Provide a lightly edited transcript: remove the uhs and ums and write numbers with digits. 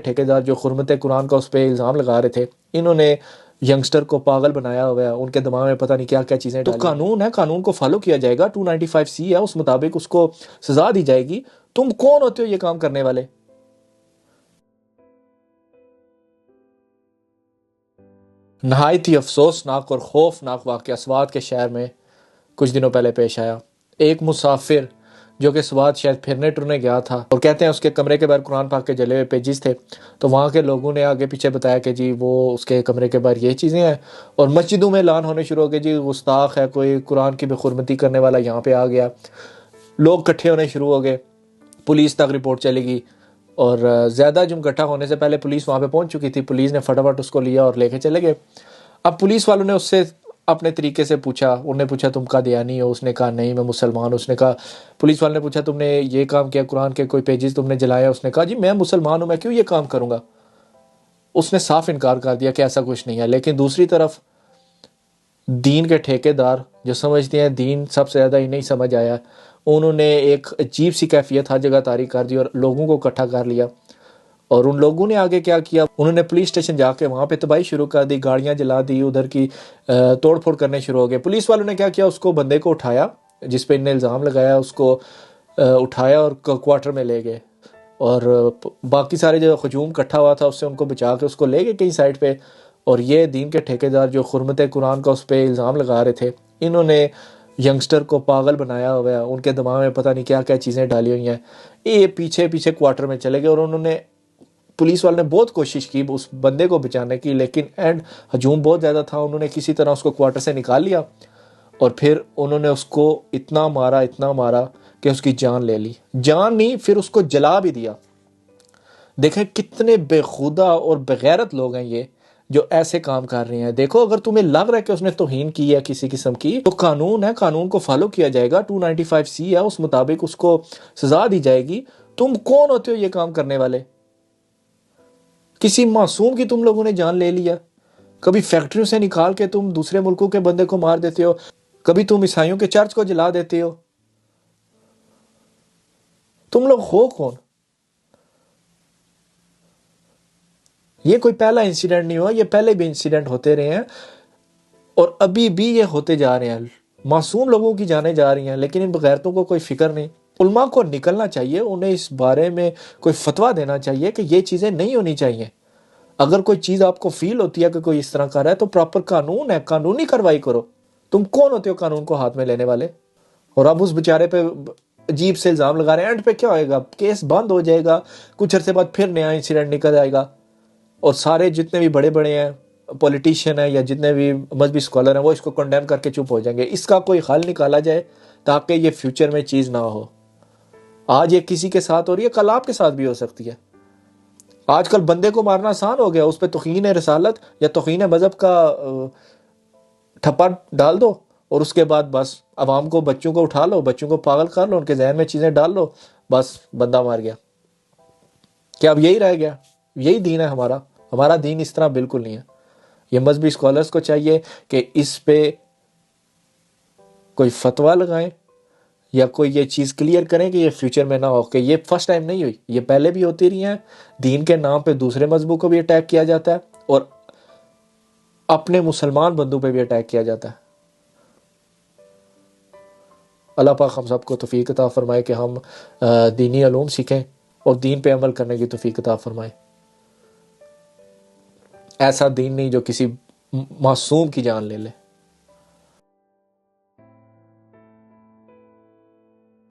ٹھیکیدار جو حرمت قرآن کا اس پہ الزام لگا رہے تھے، انہوں نے ینگسٹر کو پاگل بنایا ہوا ہے، ان کے دماغ میں پتہ نہیں کیا کیا چیزیں ڈالی۔ تو قانون ہے، قانون کو فالو کیا جائے گا، 295C ہے، اس مطابق اس کو سزا دی جائے گی۔ تم کون ہوتے ہو یہ کام کرنے والے؟ نہایت ہی افسوسناک اور خوفناک واقعہ سوات کے شہر میں کچھ دنوں پہلے پیش آیا۔ ایک مسافر جو کہ سوات شاید پھرنے ٹرنے گیا تھا، اور کہتے ہیں اس کے کمرے کے باہر قرآن پاک کے جلے ہوئے پیجز تھے، تو وہاں کے لوگوں نے آگے پیچھے بتایا کہ جی وہ اس کے کمرے کے باہر یہ چیزیں ہیں، اور مسجدوں میں اعلان ہونے شروع ہو گئے، جی گستاخ ہے، کوئی قرآن کی بے حرمتی کرنے والا یہاں پہ آ گیا۔ لوگ اکٹھے ہونے شروع ہو گئے، پولیس تک رپورٹ چلے گی، اور زیادہ جم اکٹھا ہونے سے پہلے پولیس وہاں پہ پہنچ چکی تھی۔ پولیس نے فٹافٹ اس کو لیا اور لے کے چلے گئے۔ اب پولیس والوں نے اس سے اپنے طریقے سے پوچھا، انہوں نے پوچھا تم قادیانی ہو؟ اس نے کہا نہیں میں مسلمان ہوں۔ اس نے کہا، پولیس والوں نے پوچھا تم نے یہ کام کیا، قرآن کے کوئی پیجز تم نے جلایا؟ اس نے کہا جی میں مسلمان ہوں، میں کیوں یہ کام کروں گا۔ اس نے صاف انکار کر دیا کہ ایسا کچھ نہیں ہے۔ لیکن دوسری طرف دین کے ٹھیکیدار جو سمجھتے ہیں دین سب سے زیادہ انہیں سمجھ آیا، انہوں نے ایک عجیب سی کیفیت ہر جگہ طاری کر دی اور لوگوں کو اکٹھا کر لیا۔ اور ان لوگوں نے آگے کیا کیا، انہوں نے پولیس اسٹیشن جا کے وہاں پہ تباہی شروع کر دی، گاڑیاں جلا دی، ادھر کی توڑ پھوڑ کرنے شروع ہو گئے۔ پولیس والوں نے کیا کیا، اس کو بندے کو اٹھایا جس پہ انہیں الزام لگایا، اس کو اٹھایا اور کوارٹر میں لے گئے، اور باقی سارے جو ہجوم اکٹھا ہوا تھا اس سے ان کو بچا کے اس کو لے گئے کہیں سائڈ پہ۔ اور یہ دین کے ٹھیکیدار جو حرمت قرآن کا اس پہ الزام لگا رہے تھے، انہوں نے ینگسٹر کو پاگل بنایا ہوا ہے، ان کے دماغ میں پتہ نہیں کیا کیا چیزیں ڈالی ہوئی ہیں۔ یہ پیچھے پیچھے کوارٹر میں چلے گئے، اور انہوں نے پولیس والے نے بہت کوشش کی اس بندے کو بچانے کی، لیکن اینڈ ہجوم بہت زیادہ تھا، انہوں نے کسی طرح اس کو کوارٹر سے نکال لیا، اور پھر انہوں نے اس کو اتنا مارا کہ اس کی جان لے لی۔ جان نہیں، پھر اس کو جلا بھی دیا۔ دیکھیں کتنے بے خدا اور بغیرت لوگ ہیں یہ جو ایسے کام کر رہے ہیں۔ دیکھو اگر تمہیں لگ رہا ہے کہ اس نے توہین کی ہے کسی قسم کی، تو قانون ہے، قانون کو فالو کیا جائے گا، 295C ہے، اس مطابق اس کو سزا دی جائے گی۔ تم کون ہوتے ہو یہ کام کرنے والے؟ کسی معصوم کی تم لوگوں نے جان لے لیا، کبھی فیکٹریوں سے نکال کے تم دوسرے ملکوں کے بندے کو مار دیتے ہو، کبھی تم عیسائیوں کے چرچ کو جلا دیتے ہو۔ تم لوگ ہو کون؟ یہ کوئی پہلا انسیڈنٹ نہیں ہوا، یہ پہلے بھی انسیڈنٹ ہوتے رہے ہیں، اور ابھی بھی یہ ہوتے جا رہے ہیں۔ معصوم لوگوں کی جانیں جا رہی ہیں، لیکن ان بغیرتوں کو کوئی فکر نہیں۔ علماء کو نکلنا چاہیے، انہیں اس بارے میں کوئی فتویٰ دینا چاہیے کہ یہ چیزیں نہیں ہونی چاہیے۔ اگر کوئی چیز آپ کو فیل ہوتی ہے کہ کوئی اس طرح کر رہا ہے تو پراپر قانون ہے، قانونی کارروائی کرو۔ تم کون ہوتے ہو قانون کو ہاتھ میں لینے والے؟ اور اب اس بیچارے پہ عجیب سے الزام لگا رہے ہیں، اینڈ پہ کیا ہوئے گا؟ کیس بند ہو جائے گا، کچھ عرصے بعد پھر نیا انسیڈنٹ نکل آئے گا، اور سارے جتنے بھی بڑے بڑے ہیں پولیٹیشین ہیں یا جتنے بھی مذہبی اسکالر ہیں وہ اس کو کنڈیم کر کے چپ ہو جائیں گے۔ اس کا کوئی حل نکالا جائے تاکہ یہ فیوچر میں چیز نہ ہو۔ آج یہ کسی کے ساتھ ہو رہی ہے، کل آپ کے ساتھ بھی ہو سکتی ہے۔ آج کل بندے کو مارنا آسان ہو گیا، اس پہ توہین رسالت یا توہین مذہب کا ٹھپا ڈال دو، اور اس کے بعد بس عوام کو، بچوں کو اٹھا لو، بچوں کو پاگل کر لو، ان کے ذہن میں چیزیں ڈال لو، بس بندہ مار گیا۔ کیا اب یہی رہ گیا؟ یہی دین ہے ہمارا؟ ہمارا دین اس طرح بالکل نہیں ہے۔ یہ مذہبی اسکالرس کو چاہیے کہ اس پہ کوئی فتویٰ لگائیں یا کوئی یہ چیز کلیئر کریں کہ یہ فیوچر میں نہ ہو، کہ یہ فرسٹ ٹائم نہیں ہوئی، یہ پہلے بھی ہوتی رہی ہیں۔ دین کے نام پہ دوسرے مذہبوں کو بھی اٹیک کیا جاتا ہے، اور اپنے مسلمان بندوں پہ بھی اٹیک کیا جاتا ہے۔ اللہ پاک ہم سب کو توفیق عطا فرمائے کہ ہم دینی علوم سیکھیں اور دین پہ عمل کرنے کی توفیق عطا فرمائے۔ ایسا دین نہیں جو کسی معصوم کی جان لے لے۔